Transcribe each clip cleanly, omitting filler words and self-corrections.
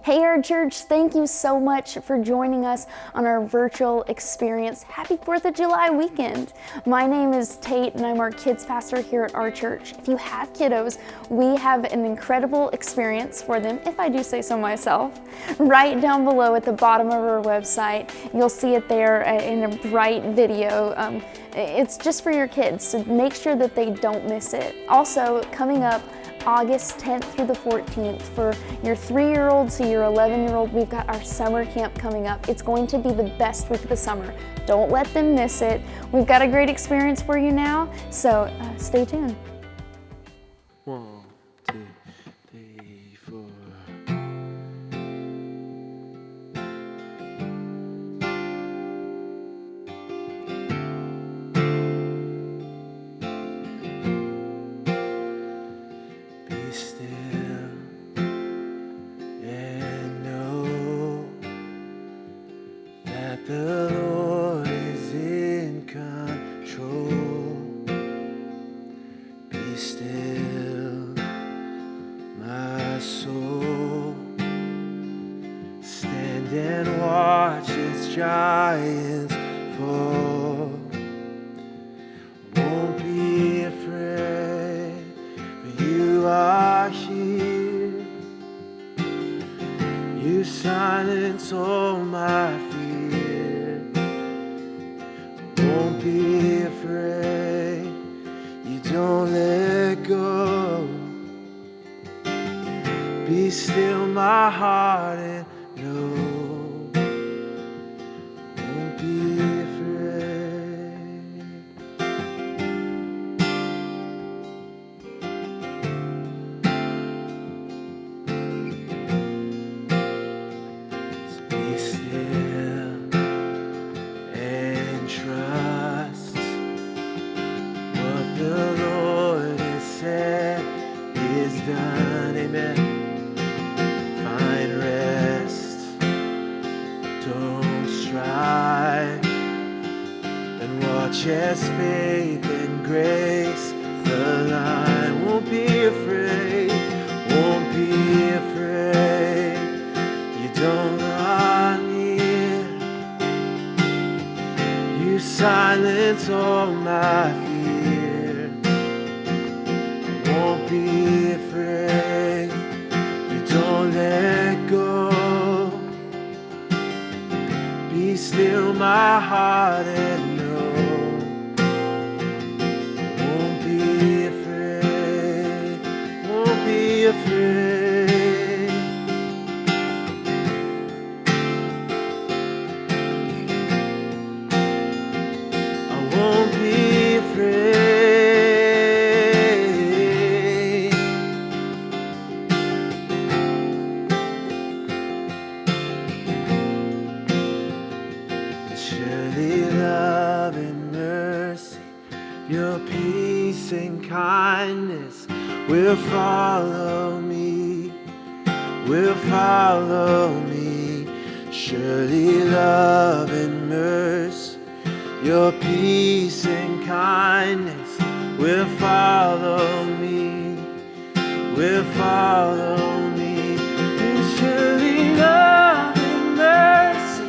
Hey, our church, thank you so much for joining us on our virtual experience. Happy 4th of July weekend. My name is Tate and I'm our kids pastor here at our church. If you have kiddos, we have an incredible experience for them, if I do say so myself. Right down below at the bottom of our website, you'll see it there in a bright video. It's just for your kids, so make sure that they don't miss it. Also, coming up August 10th through the 14th for your 3-year-old to your 11-year-old, we've got our summer camp coming up. It's going to be the best week of the summer. Don't let them miss it. We've got a great experience for you now, so stay tuned. 1, 2, 3, 4. Be still and know that the Lord is in control. Be still, my soul. Stand and watch as giants fall. Won't be afraid, for you are here. You silence all my fear. Won't be afraid. You don't let go. Be still, my heart, and know. Won't be afraid. So be still and trust what the Lord has said is done. Amen. Find rest. Don't strive. And watch as faith and grace align. Won't be afraid. Won't be afraid. You don't run near. You silence all my fear. Won't be afraid. You don't let go. Be still, my heart, and know. Won't be afraid. Won't be afraid. I won't be afraid. Surely love and mercy, your peace and kindness will follow me, will follow me. Surely love and mercy, your peace and kindness will follow me, will follow me. And surely love and mercy,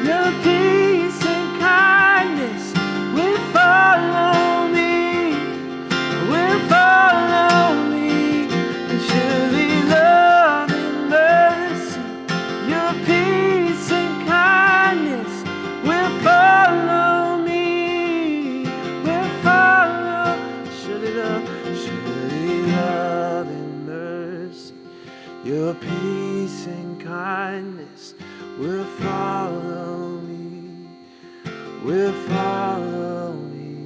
your peace and kindness will follow me, will follow me. And surely love and mercy, your peace and kindness will follow me, will follow. Surely love and mercy, your peace and kindness will follow me, will follow me.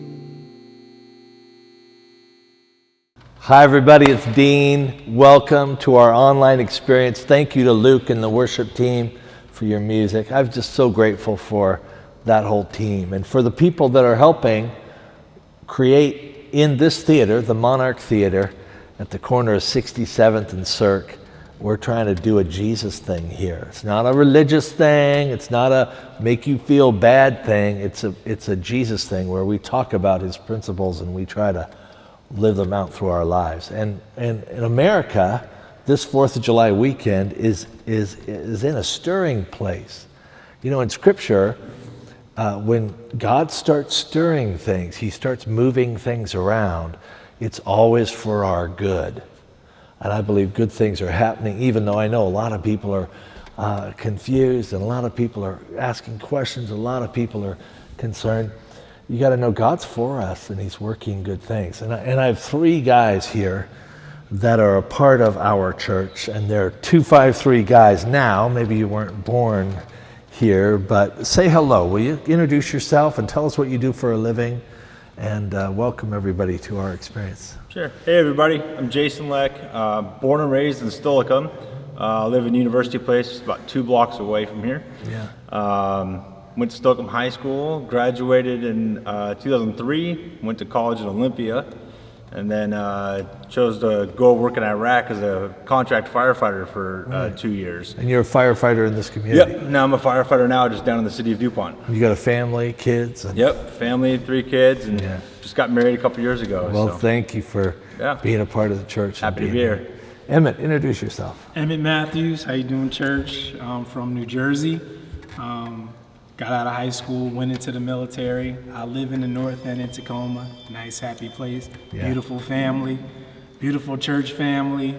Hi everybody, it's Dean. Welcome to our online experience. Thank you to Luke and the worship team for your music. I'm just so grateful for that whole team and for the people that are helping create in this theater, the Monarch Theater at the corner of 67th and Cirque. We're trying to do a Jesus thing here. It's not a religious thing. It's not a make you feel bad thing. It's a Jesus thing where we talk about his principles and we try to live them out through our lives. And in America, this 4th of July weekend is in a stirring place. You know, in Scripture, when God starts stirring things, he starts moving things around, it's always for our good. And I believe good things are happening, even though I know a lot of people are confused and a lot of people are asking questions, a lot of people are concerned. You got to know God's for us and he's working good things. And I have 3 guys here that are a part of our church, and they're 253 guys now. Maybe you weren't born here, but say hello. Will you introduce yourself and tell us what you do for a living, and welcome everybody to our experience. Sure. Hey everybody, I'm Jason Leck, born and raised in Stolicum. Live in University Place, just about 2 blocks away from here. Yeah. Went to Stolicum High School, graduated in 2003, went to college in Olympia, and then chose to go work in Iraq as a contract firefighter for 2 years. And you're a firefighter in this community? Yep, now I'm a firefighter now, just down in the city of DuPont. You got a family, kids? And Yep, family, 3 kids, and just got married a couple years ago. Well, so. thank you for being a part of the church. Happy to be here. Emmett, introduce yourself. Emmett Matthews, how you doing, church? I'm from New Jersey. Got out of high school, went into the military. I live in the north end in Tacoma. Nice, happy place. Yeah. Beautiful family, beautiful church family.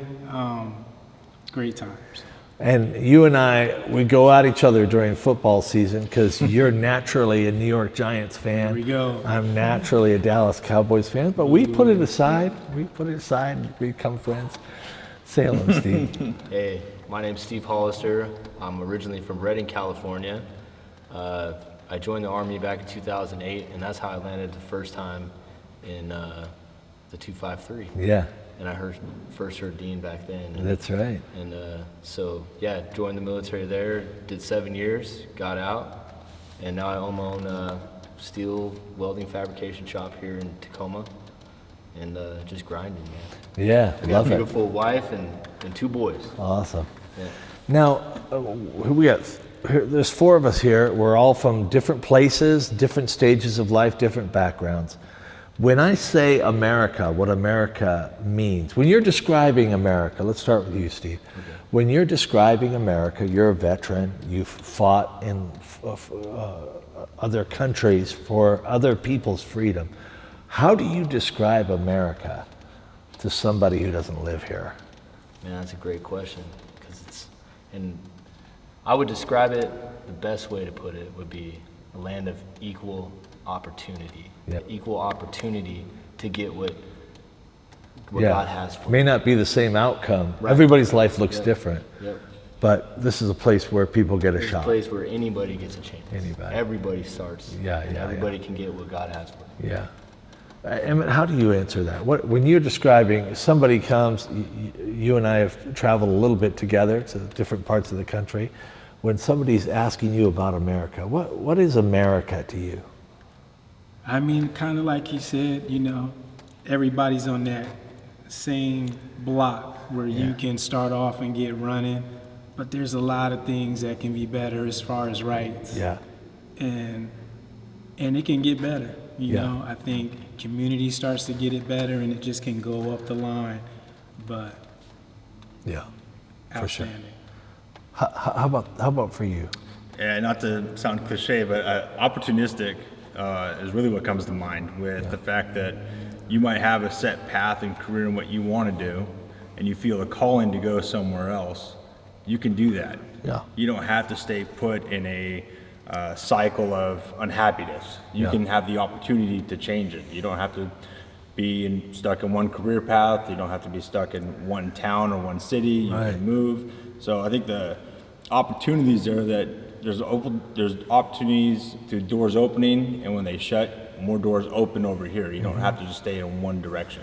Great times. And you and I, we go at each other during football season because you're naturally a New York Giants fan. Here we go. I'm naturally a Dallas Cowboys fan, but we put it aside. We put it aside and become friends. Say hello, Steve. Hey, my name's Steve Hollister. I'm originally from Redding, California. I joined the Army back in 2008, and that's how I landed the first time in the 253. Yeah. And I first heard Dean back then. And, That's right. And so, yeah, joined the military there, did 7 years, got out, and now I own my own steel welding fabrication shop here in Tacoma, and just grinding, man. Yeah, I got love a it. beautiful wife and 2 boys. Awesome. Yeah. Now, there's 4 of us here. We're all from different places, different stages of life, different backgrounds. When I say America, what America means, when you're describing America, let's start with you, Steve. Okay. When you're describing America, you're a veteran. You've fought in other countries for other people's freedom. How do you describe America to somebody who doesn't live here? Man, that's a great question, and I would describe it, the best way to put it would be a land of equal opportunity. Yep. Equal opportunity to get what God has for you. May not be the same outcome. Right. Everybody's life looks different. Yep. But this is a place where people get a It's shot. a place where anybody gets a chance. Anybody. Everybody starts. And everybody can get what God has for them. Yeah. Emmett, how do you answer that? When you're describing, somebody comes, you and I have traveled a little bit together to different parts of the country. When somebody's asking you about America, what is America to you? I mean, kind of like he said, you know, everybody's on that same block where you can start off and get running, but there's a lot of things that can be better as far as rights. Yeah. And it can get better. You know, I think community starts to get it better and it just can go up the line, but outstanding. For sure. How about for you? Yeah, not to sound cliche, but opportunistic is really what comes to mind with the fact that you might have a set path and career in what you want to do, and you feel a calling to go somewhere else. You can do that. Yeah. You don't have to stay put in a cycle of unhappiness. You can have the opportunity to change it. You don't have to be stuck in one career path. You don't have to be stuck in one town or one city. You can move. So I think the opportunities there that there's opportunities to doors opening, and when they shut, more doors open over here. You don't have to just stay in one direction.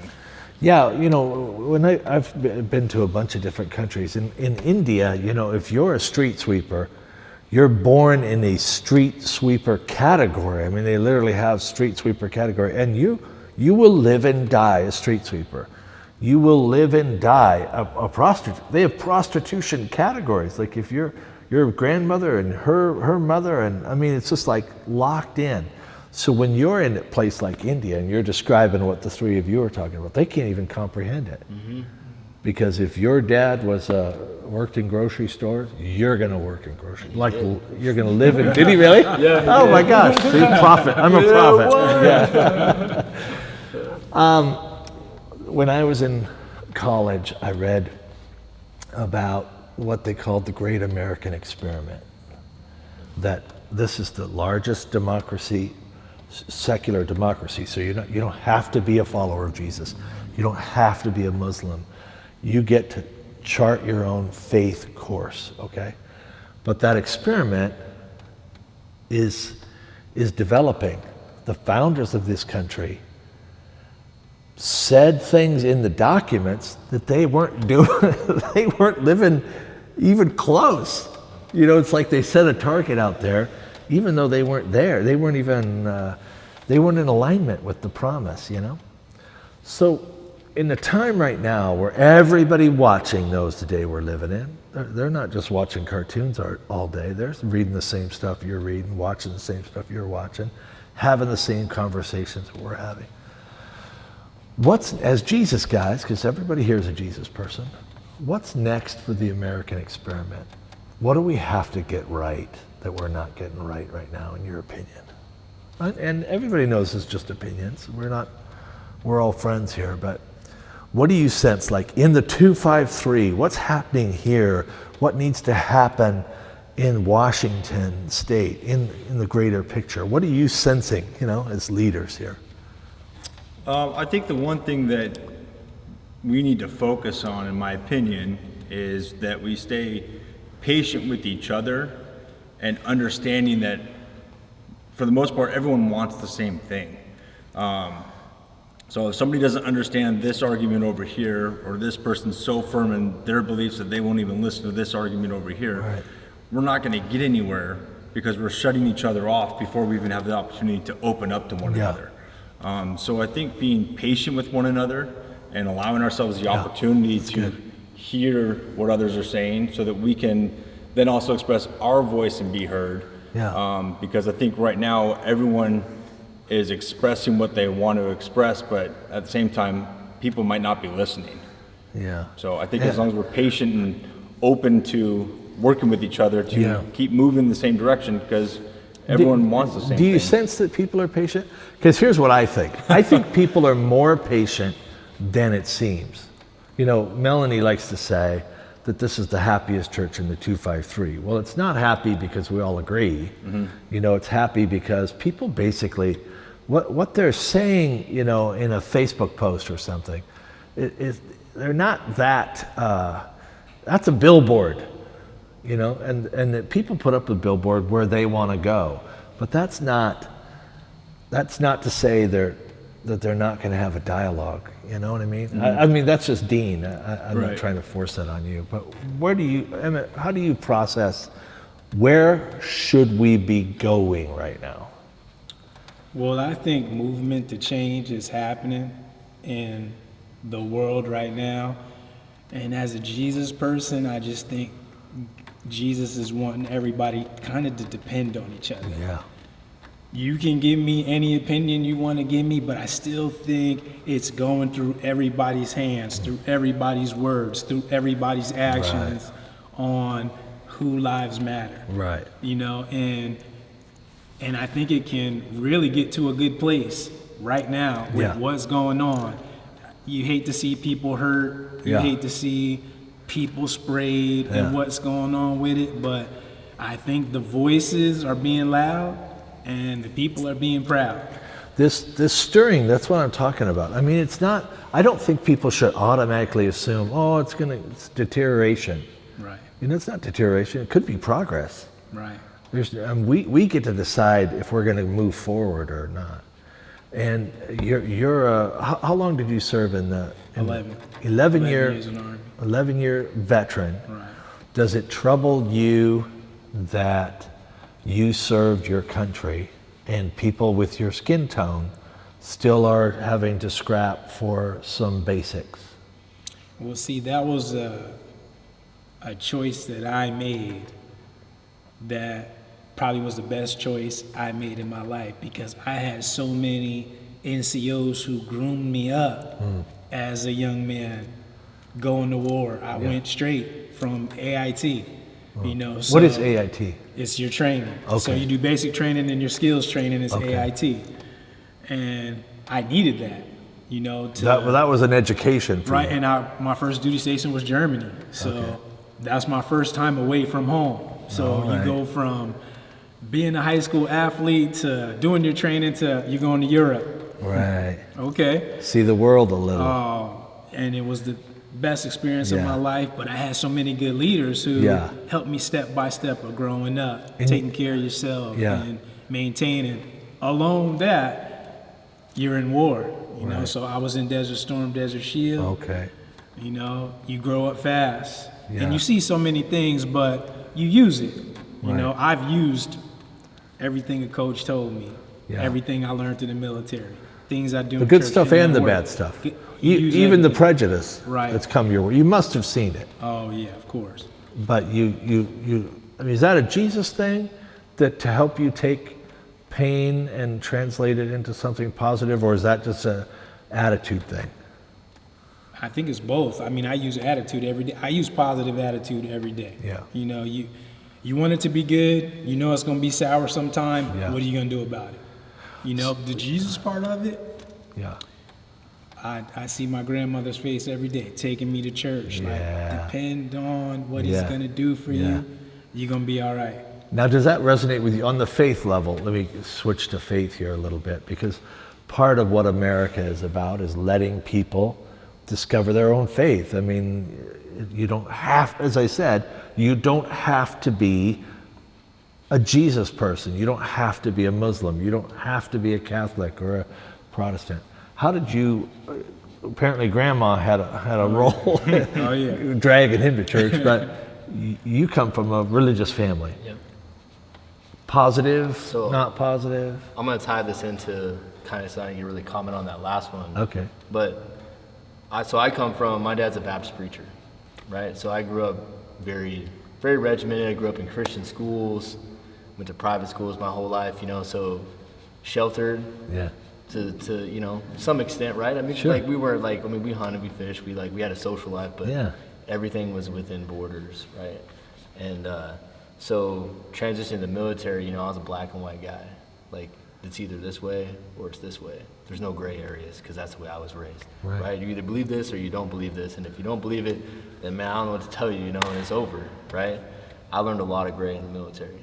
Yeah, you know, when I've been to a bunch of different countries. In India, you know, if you're a street sweeper, you're born in a street sweeper category. I mean, they literally have street sweeper category, and you will live and die a street sweeper. You will live and die a prostitute. They have prostitution categories. Like if your grandmother and her mother, and I mean, it's just like locked in. So when you're in a place like India and you're describing what the 3 of you are talking about, they can't even comprehend it. Mm-hmm. Because if your dad was worked in grocery stores, you're gonna work in grocery. Like you're gonna live in. Did he really? Yeah. Oh my gosh! See, prophet. I'm a prophet. Yeah. When I was in college, I read about what they called the Great American Experiment. That this is the largest democracy, secular democracy. So you don't have to be a follower of Jesus. You don't have to be a Muslim. You get to chart your own faith course, okay? But that experiment is developing. The founders of this country said things in the documents that they weren't doing. They weren't living even close. You know, it's like they set a target out there, even though they weren't there. They weren't even, they weren't in alignment with the promise, you know? So in the time right now where everybody watching knows the day we're living in, they're not just watching cartoons all day. They're reading the same stuff you're reading, watching the same stuff you're watching, having the same conversations that we're having. What's, as Jesus guys, because everybody here is a Jesus person, what's next for the American experiment? What do we have to get right that we're not getting right now, in your opinion? And everybody knows it's just opinions. We're all friends here, but what do you sense, like in the 253, what's happening here? What needs to happen in Washington State, in the greater picture? What are you sensing, you know, as leaders here? I think the one thing that we need to focus on, in my opinion, is that we stay patient with each other and understanding that, for the most part, everyone wants the same thing. So if somebody doesn't understand this argument over here, or this person's so firm in their beliefs that they won't even listen to this argument over here, right, we're not going to get anywhere because we're shutting each other off before we even have the opportunity to open up to one another. So I think being patient with one another and allowing ourselves the opportunity to hear what others are saying so that we can then also express our voice and be heard. Because I think right now everyone is expressing what they want to express, but at the same time, people might not be listening. So I think as long as we're patient and open to working with each other to keep moving in the same direction, because everyone wants the same thing. Do you sense that people are patient? Because here's what I think. I think people are more patient than it seems. You know, Melanie likes to say that this is the happiest church in the 253. Well, it's not happy because we all agree. You know, it's happy because people basically, what they're saying, you know, in a Facebook post or something, they're not that, that's a billboard, you know, and that people put up a billboard where they want to go. But that's not to say that they're not going to have a dialogue. You know what I mean? I mean, that's just Dean. I'm not trying to force that on you. But Emmett, how do you process, where should we be going right now? Well, I think movement to change is happening in the world right now. And as a Jesus person, I just think Jesus is wanting everybody kind of to depend on each other. You can give me any opinion you want to give me, but I still think it's going through everybody's hands, through everybody's words, through everybody's actions on who lives matter. You know, and I think it can really get to a good place right now with what's going on. You hate to see people hurt. You hate to see people sprayed and what's going on with it, but I think the voices are being loud and the people are being proud. This stirring, that's what I'm talking about. I mean, it's not, I don't think people should automatically assume, oh, it's deterioration. You know, it's not deterioration, it could be progress. We get to decide if we're going to move forward or not. And how long did you serve in the? 11 years in Army. 11-year veteran. Does it trouble you that you served your country and people with your skin tone still are having to scrap for some basics? Well, see, that was a choice that I made that probably was the best choice I made in my life, because I had so many NCOs who groomed me up as a young man going to war. I went straight from AIT. You know, so What is AIT? it's your training. So Okay. you do basic training and your skills training is Okay. AIT. And I needed that, you know, to That was an education for right. you. And my first duty station was Germany. So that's my first time away from home. So All right. you go from being a high school athlete to doing your training to you going to Europe. Right. Okay. See the world a little. And it was the best experience of Yeah. my life, but I had so many good leaders who Yeah. helped me step by step of growing up, And- taking care of yourself Yeah. and maintaining. Along that, you're in war, you know, Right. so I was in Desert Storm, Desert Shield. Okay. You know, you grow up fast Yeah. and you see so many things, but you use it. You Right. know, I've used everything a coach told me, Yeah. everything I learned in the military, things I do. The in good church, stuff things and at the work. bad stuff. You use Even the everything. prejudice Right. that's come your way. You must have seen it. Oh yeah, of course. But you, I mean, is that a Jesus thing that to help you take pain and translate it into something positive, or is that just a attitude thing? I think it's both. I mean, I use attitude every day. I use positive attitude every day. Yeah. You know, you want it to be good. You know it's going to be sour sometime. Yeah. What are you going to do about it? You know, the Jesus part of it, Yeah. I see my grandmother's face every day, taking me to church. Yeah. Like, depend on what Yeah. he's going to do for Yeah. you. You're going to be all right. Now, does that resonate with you on the faith level? Let me switch to faith here a little bit, because part of what America is about is letting people discover their own faith. I mean, you don't have, as I said, you don't have to be a Jesus person. You don't have to be a Muslim. You don't have to be a Catholic or a Protestant. How did you? Apparently, Grandma had a role Oh, yeah. dragging him to church, but you come from a religious family. Yep. Positive, So- not positive. I'm gonna tie this into kind of something you really comment on that last one. Okay. But I come from, my dad's a Baptist preacher, right? So I grew up very, very regimented. I grew up in Christian schools, went to private schools my whole life, you know, so sheltered Yeah. to you know, some extent, right? I mean, Sure. like we were like, I mean, we hunted, we fished, we had a social life, but Yeah. everything was within borders, right? And so transitioning to the military, you know, I was a black and white guy. Like, it's either this way or it's this way. There's no gray areas, because that's the way I was raised, Right. right? You either believe this or you don't believe this, and if you don't believe it, then man, I don't know what to tell you, you know, and it's over, right? I learned a lot of gray in the military.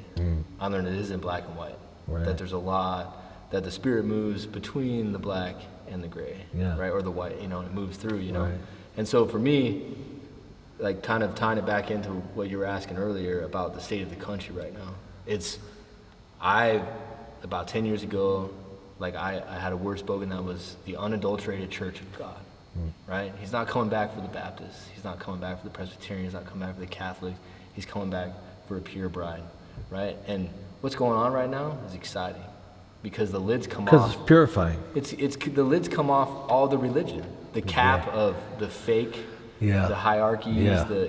I learned it isn't black and white, Right. that there's a lot, that the spirit moves between the black and the gray, Yeah. right? Or the white, you know, it moves through, you know? Right. And so for me, like kind of tying it back into what you were asking earlier about the state of the country right now, about 10 years ago, like I had a word spoken that was the unadulterated church of God, right? He's not coming back for the Baptists. He's not coming back for the Presbyterians. He's not coming back for the Catholics. He's coming back for a pure bride, right? And what's going on right now is exciting because the lids come Because off. it's purifying. It's the lids come off all the religion, the cap of the fake, Yeah. the hierarchies, Yeah. the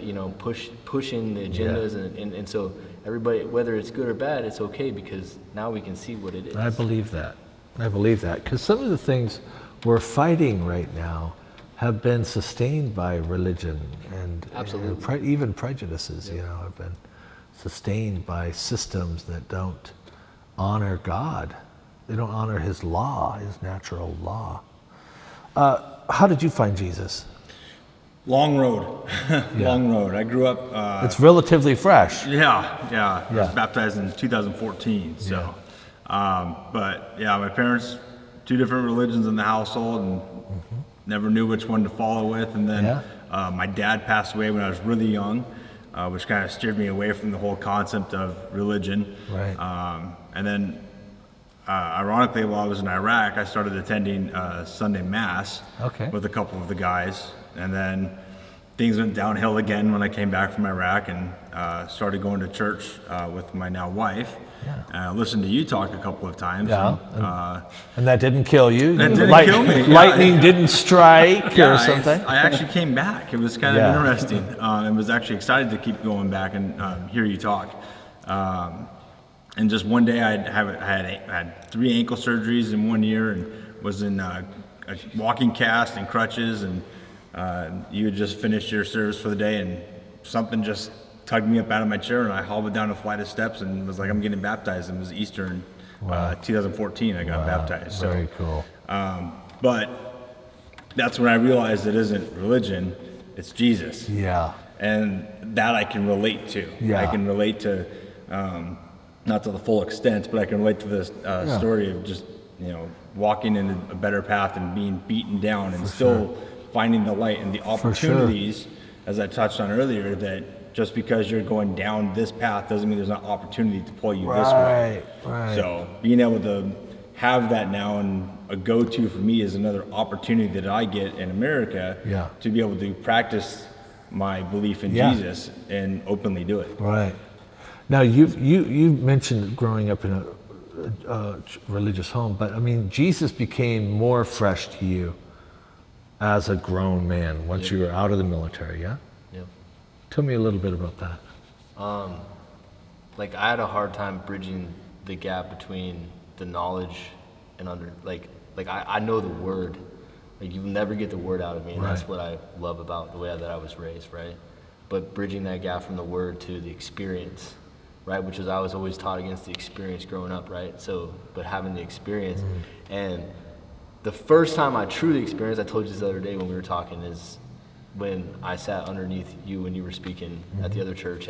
pushing the agendas, and so everybody, whether it's good or bad, it's okay because now we can see what it is. I believe that. Because some of the things we're fighting right now have been sustained by religion and Absolutely. even prejudices, you know, have been sustained by systems that don't honor God. They don't honor his law, his natural law. How did you find Jesus? Long road. Long road. I grew up. It's relatively fresh. Yeah. I was Yeah. baptized in 2014. So, but yeah, my parents, two different religions in the household, and never knew which one to follow with. And then my dad passed away when I was really young, which kind of steered me away from the whole concept of religion. Right. And then, ironically, while I was in Iraq, I started attending Sunday Mass Okay. with a couple of the guys. And then things went downhill again when I came back from Iraq and started going to church with my now wife. Yeah. Listened to you talk a couple of times. Yeah. And, And that didn't kill you? That didn't kill me. Lightning didn't strike yeah, or something? I actually came back. It was kind of Yeah. interesting. And was actually excited to keep going back and hear you talk. And just one day I had 3 ankle surgeries in 1 year and was in a walking cast and crutches and You had just finished your service for the day, and something just tugged me up out of my chair, and I hobbled down a flight of steps and was like, I'm getting baptized. And it was Easter in 2014 I got baptized. So, very cool. But that's when I realized it isn't religion, it's Jesus. Yeah. And that I can relate to. Yeah. I can relate to, not to the full extent, but I can relate to this story of just, walking in a better path and being beaten down and still finding the light and the opportunities, as I touched on earlier, that just because you're going down this path doesn't mean there's not opportunity to pull you this way. Right. So being able to have that now, and a go-to for me is another opportunity that I get in America to be able to practice my belief in Jesus and openly do it. Right. Now you mentioned growing up in a religious home, but I mean, Jesus became more fresh to you as a grown man once you were out of the military, yeah? Yep. Tell me a little bit about that. Like I had a hard time bridging the gap between the knowledge and I know the word. Like you never get the word out of me, and that's what I love about the way that I was raised, right? But bridging that gap from the word to the experience, right? Which is I was always taught against the experience growing up, right? So, but having the experience, and the first time I truly experienced, I told you this the other day when we were talking, is when I sat underneath you when you were speaking at the other church,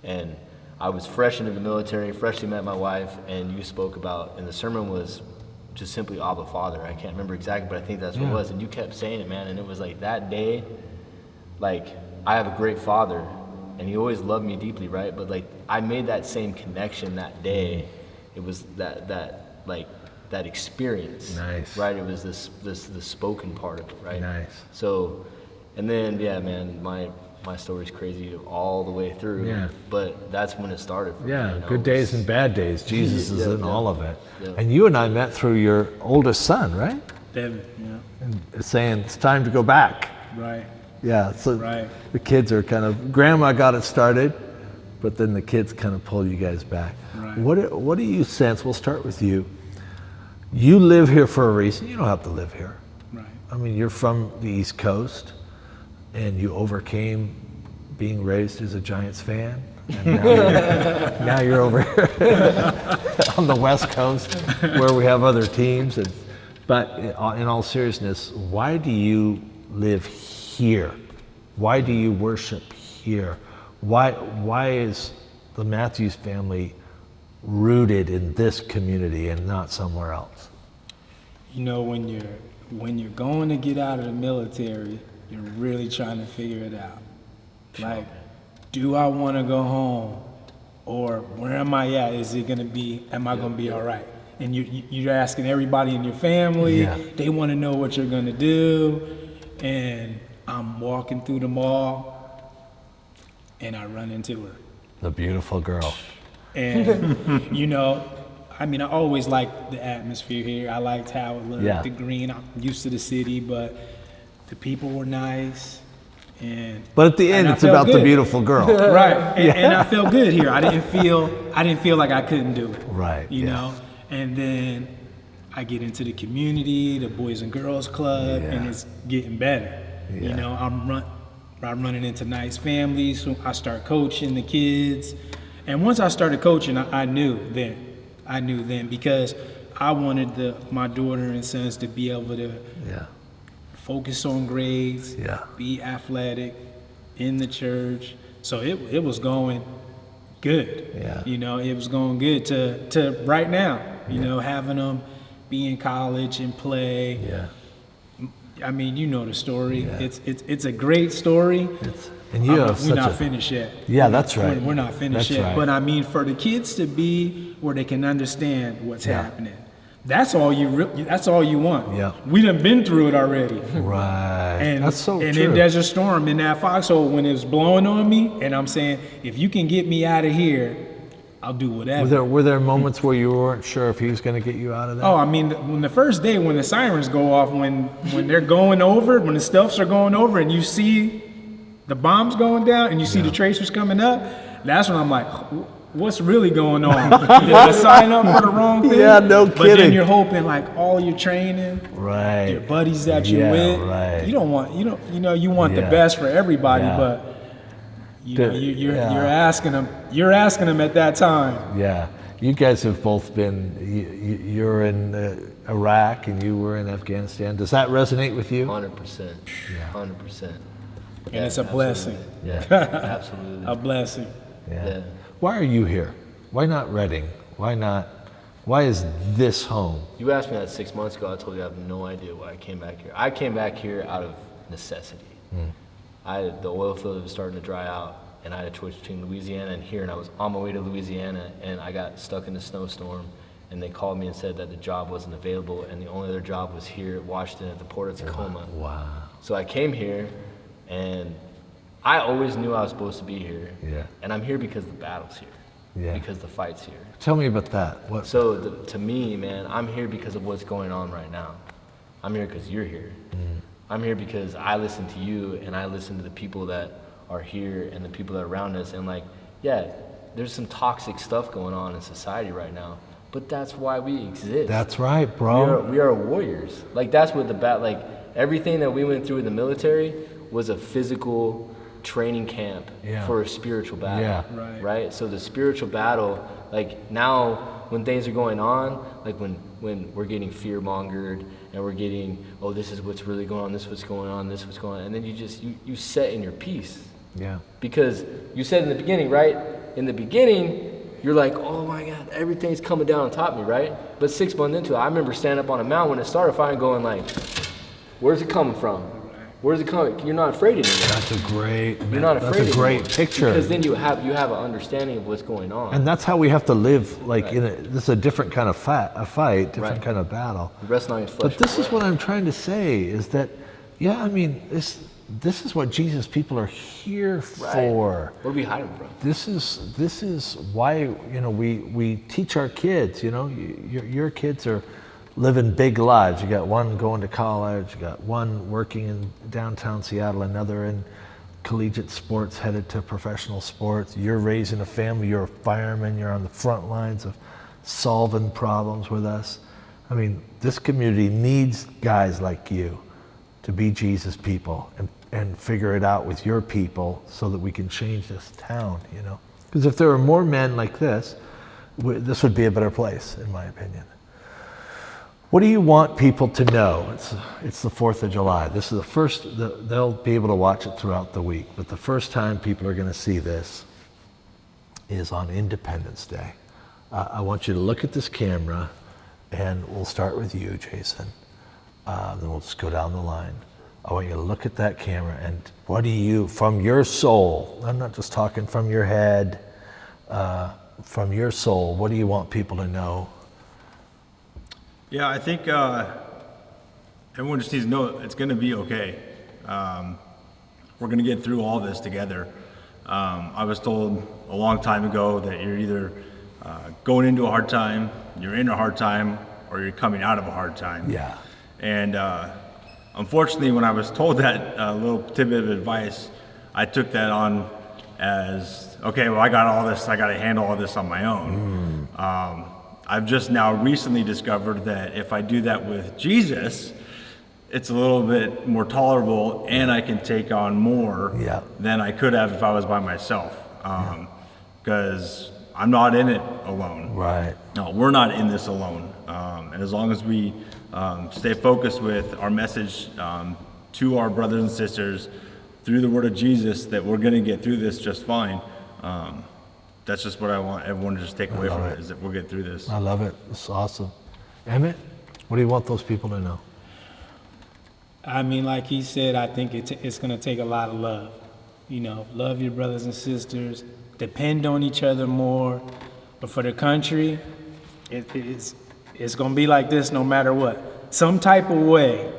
and I was fresh into the military, freshly met my wife, and you spoke about, and the sermon was just simply Abba Father. I can't remember exactly, but I think that's what it was. And you kept saying it, man, and it was like that day, like I have a great father, and he always loved me deeply, right? But like I made that same connection that day. It was that experience, right? It was the spoken part of it, right? Nice. So, and then man, my story's crazy all the way through. Yeah. But that's when it started for me. Good days and bad days. Jesus is in all of it. Yeah. And you and I met through your oldest son, right? Devin, And saying it's time to go back. Right. Yeah. So the kids are kind of, Grandma got it started, but then the kids kind of pull you guys back. Right. What do you sense? We'll start with you. You live here for a reason. You don't have to live here. Right. I mean, you're from the East Coast, and you overcame being raised as a Giants fan, and now you're over here on the West Coast where we have other teams. But in all seriousness, why do you live here? Why do you worship here? Why is the Matthews family rooted in this community and not somewhere else? When you're going to get out of the military, you're really trying to figure it out. Like, do I want to go home, or where am I at? Is it gonna be? Am I gonna be all right? And you're asking everybody in your family. They want to know what you're gonna do. And I'm walking through the mall, and I run into her. The beautiful girl. And I always liked the atmosphere here. I liked how it looked, the green. I'm used to the city, but the people were nice. But at the end, it's about the beautiful girl. Right. And I felt good here. I didn't feel like I couldn't do it. Right. You know? And then I get into the community, the Boys and Girls Club, and it's getting better. Yeah. I'm running into nice families, so I start coaching the kids. And once I started coaching, I knew then because I wanted my daughter and sons to be able to focus on grades, be athletic in the church. So it was going good. Yeah. It was going good to right now, having them be in college and play. Yeah. I mean, the story. Yeah. It's a great story. And we're not finished yet. Yeah, that's right. We're not finished yet. Right. But I mean, for the kids to be where they can understand what's happening. That's all you want. Yeah. We done been through it already. Right. And that's so true. And then there's a storm in that foxhole when it was blowing on me, and I'm saying, if you can get me out of here, I'll do whatever. Were there moments where you weren't sure if he was going to get you out of there? Oh, I mean, when the first day, when the sirens go off, when they're going over, when the stealths are going over, and you see the bombs going down, and you see the tracers coming up, that's when I'm like, what's really going on? Did I sign up for the wrong thing? Yeah, no But then kidding. you're hoping like all your training, Right. your buddies that you with, right. you want the Yeah. best for everybody, Yeah. but you're Yeah. you're asking them at that time. Yeah. You guys have both been, you're in Iraq and you were in Afghanistan. Does that resonate with you? 100%. 100%. And it's a blessing. Yeah. Absolutely. A blessing. Yeah. Why are you here? Why not Reading? Why is this home? You asked me that 6 months ago. I told you I have no idea why I came back here. I came back here out of necessity. The oil field was starting to dry out, and I had a choice between Louisiana and here, and I was on my way to Louisiana, and I got stuck in a snowstorm, and they called me and said that the job wasn't available, and the only other job was here at Washington at the Port of Tacoma. Wow. So I came here, and I always knew I was supposed to be here. Yeah. And I'm here because the battle's here. Yeah. Because the fight's here. Tell me about that. What? So to me, man, I'm here because of what's going on right now. I'm here because you're here. I'm here because I listen to you and I listen to the people that are here and the people that are around us. And like, yeah, there's some toxic stuff going on in society right now, but that's why we exist. That's right, bro. We are warriors. Like that's what like everything that we went through in the military was a physical training camp for a spiritual battle. Yeah. Right? So the spiritual battle, like now when things are going on, like when we're getting fear mongered and we're getting, oh, this is what's really going on, this is what's going on, this is what's going on, and then you set in your peace. Yeah. Because you said in the beginning, right? In the beginning, you're like, oh my God, everything's coming down on top of me, right? But 6 months into it, I remember standing up on a mountain when it started fire and going like, where's it coming from? Where's it coming? You're not afraid anymore. That's a great, You're not afraid that's a great anymore. picture. Because then you have an understanding of what's going on. And that's how we have to live, like this is a different kind of fight, different Right. kind of battle. You rest on your flesh. But this is what I'm trying to say is that, yeah, I mean, this is what Jesus people are here for. What are we hiding from? This is why, we teach our kids, your kids are living big lives. You got one going to college, you got one working in downtown Seattle, another in collegiate sports, headed to professional sports. You're raising a family, you're a fireman, you're on the front lines of solving problems with us. I mean, this community needs guys like you to be Jesus people and figure it out with your people so that we can change this town, Because if there were more men like this would be a better place, in my opinion. What do you want people to know? It's the 4th of July. This is the first, they'll be able to watch it throughout the week, but the first time people are going to see this is on Independence Day. I want you to look at this camera, and we'll start with you, Jason. Then we'll just go down the line. I want you to look at that camera, and what do you, from your soul, I'm not just talking from your head, from your soul, what do you want people to know? Yeah, I think everyone just needs to know it's going to be okay. We're going to get through all this together. I was told a long time ago that you're either going into a hard time, you're in a hard time, or you're coming out of a hard time. Yeah. And unfortunately, when I was told that little tidbit of advice, I took that on as, okay, well, I got all this, I got to handle all this on my own. I've just now recently discovered that if I do that with Jesus, it's a little bit more tolerable and I can take on more than I could have if I was by myself. Because I'm not in it alone. Right. No, we're not in this alone. And as long as we stay focused with our message to our brothers and sisters through the word of Jesus, that we're going to get through this just fine. That's just what I want everyone to just take away from it, is that we'll get through this. I love it. It's awesome. Emmett, what do you want those people to know? I mean, like he said, I think it's going to take a lot of love. Love your brothers and sisters, depend on each other more. But for the country, it's going to be like this no matter what. Some type of way,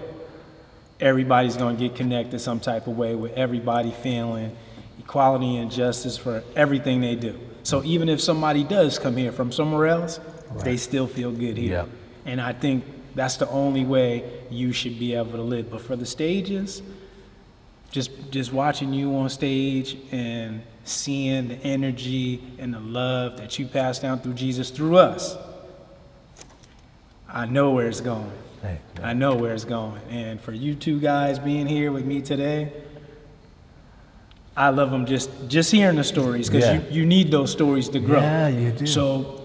everybody's going to get connected some type of way with everybody feeling equality and justice for everything they do. So even if somebody does come here from somewhere else, they still feel good here. Yep. And I think that's the only way you should be able to live. But for the stages, just watching you on stage and seeing the energy and the love that you pass down through Jesus through us, I know where it's going. Hey, I know where it's going. And for you two guys being here with me today, I love them just hearing the stories, because Yeah. you need those stories to grow. Yeah, you do. So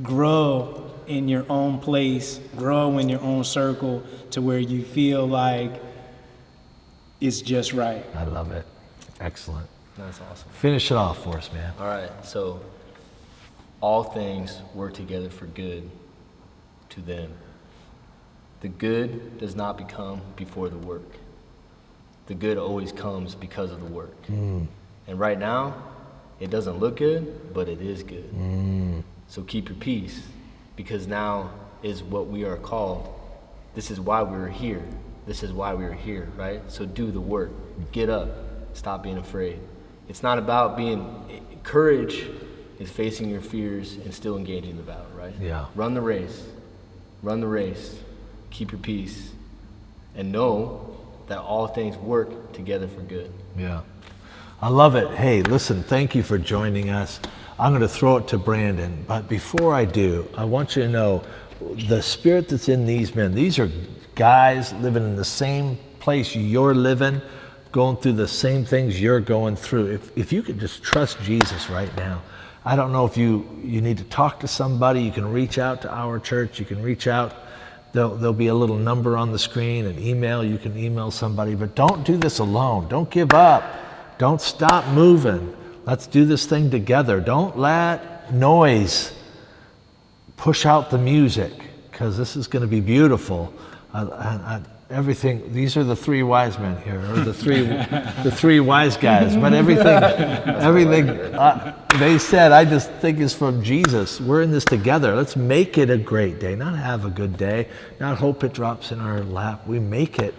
grow in your own place, grow in your own circle to where you feel like it's just right. I love it. Excellent. That's awesome. Finish it off for us, man. All right, so all things work together for good to them. The good does not become before the work. The good always comes because of the work. And right now, it doesn't look good, but it is good. So keep your peace, because now is what we are called. This is why we're here. This is why we're here, right? So do the work. Get up. Stop being afraid. It's not about courage is facing your fears and still engaging the battle, right? Yeah. Run the race. Run the race. Keep your peace. And know that all things work together for good. Yeah. I love it. Hey, listen, thank you for joining us. I'm going to throw it to Brandon, but before I do, I want you to know the spirit that's in these men. These are guys living in the same place you're living, going through the same things you're going through. If you could just trust Jesus right now. I don't know if you need to talk to somebody. You can reach out to our church. You can reach out. There'll be a little number on the screen, an email. You can email somebody, but don't do this alone. Don't give up. Don't stop moving. Let's do this thing together. Don't let noise push out the music, because this is going to be beautiful. Everything. These are the three wise men here, or the three wise guys. But everything they said, I just think is from Jesus. We're in this together. Let's make it a great day. Not have a good day. Not hope it drops in our lap. We make it.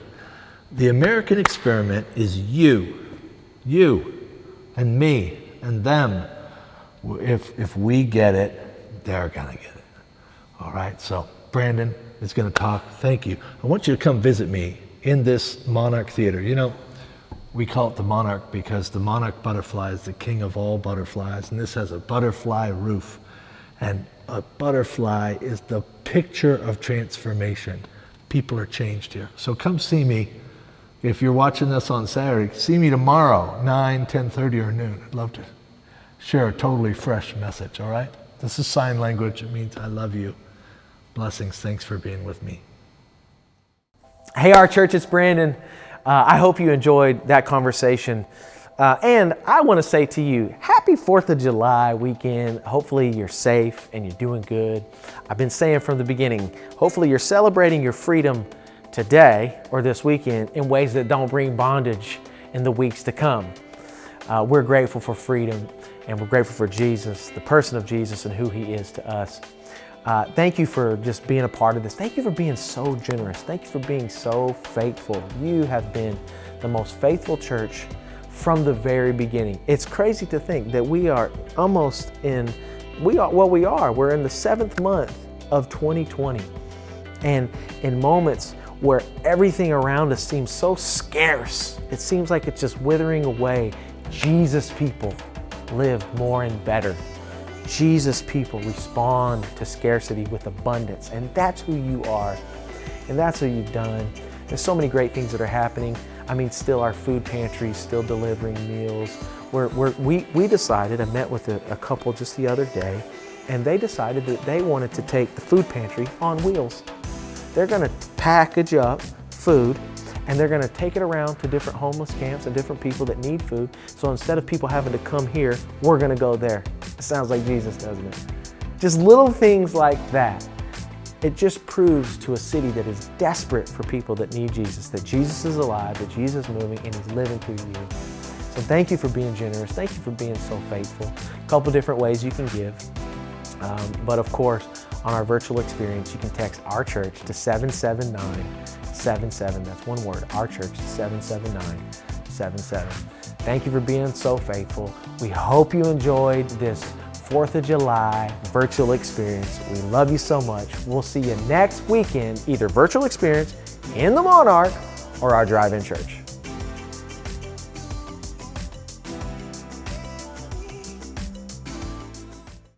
The American experiment is you, and me, and them. If we get it, they're gonna get it. All right. So Brandon is going to talk. Thank you. I want you to come visit me in this Monarch Theater. You know, we call it the Monarch because the monarch butterfly is the king of all butterflies, and this has a butterfly roof. And a butterfly is the picture of transformation. People are changed here. So come see me. If you're watching this on Saturday, see me tomorrow, 9, 10:30, or noon. I'd love to share a totally fresh message, all right? This is sign language. It means I love you. Blessings. Thanks for being with me. Hey, our church, it's Brandon. I hope you enjoyed that conversation. And I want to say to you, happy 4th of July weekend. Hopefully you're safe and you're doing good. I've been saying from the beginning, hopefully you're celebrating your freedom today or this weekend in ways that don't bring bondage in the weeks to come. We're grateful for freedom, and we're grateful for Jesus, the person of Jesus and who he is to us. Thank you for just being a part of this. Thank you for being so generous. Thank you for being so faithful. You have been the most faithful church from the very beginning. It's crazy to think that we are almost in, we're in the 7th month of 2020. And in moments where everything around us seems so scarce, it seems like it's just withering away, Jesus people live more and better. Jesus people respond to scarcity with abundance, and that's who you are, and that's what you've done. There's so many great things that are happening. I mean, still our food pantry is still delivering meals. We decided, I met with a couple just the other day, and they decided that they wanted to take the food pantry on wheels. They're gonna package up food, and they're gonna take it around to different homeless camps and different people that need food. So instead of people having to come here, we're gonna go there. It sounds like Jesus, doesn't it? Just little things like that. It just proves to a city that is desperate for people that need Jesus, that Jesus is alive, that Jesus is moving, and he's living through you. So thank you for being generous. Thank you for being so faithful. A couple different ways you can give. But of course, on our virtual experience, you can text Our Church to 77977. That's one word, Our Church to 77977. Thank you for being so faithful. We hope you enjoyed this 4th of July virtual experience. We love you so much. We'll see you next weekend, either virtual experience in the Monarch or our drive-in church.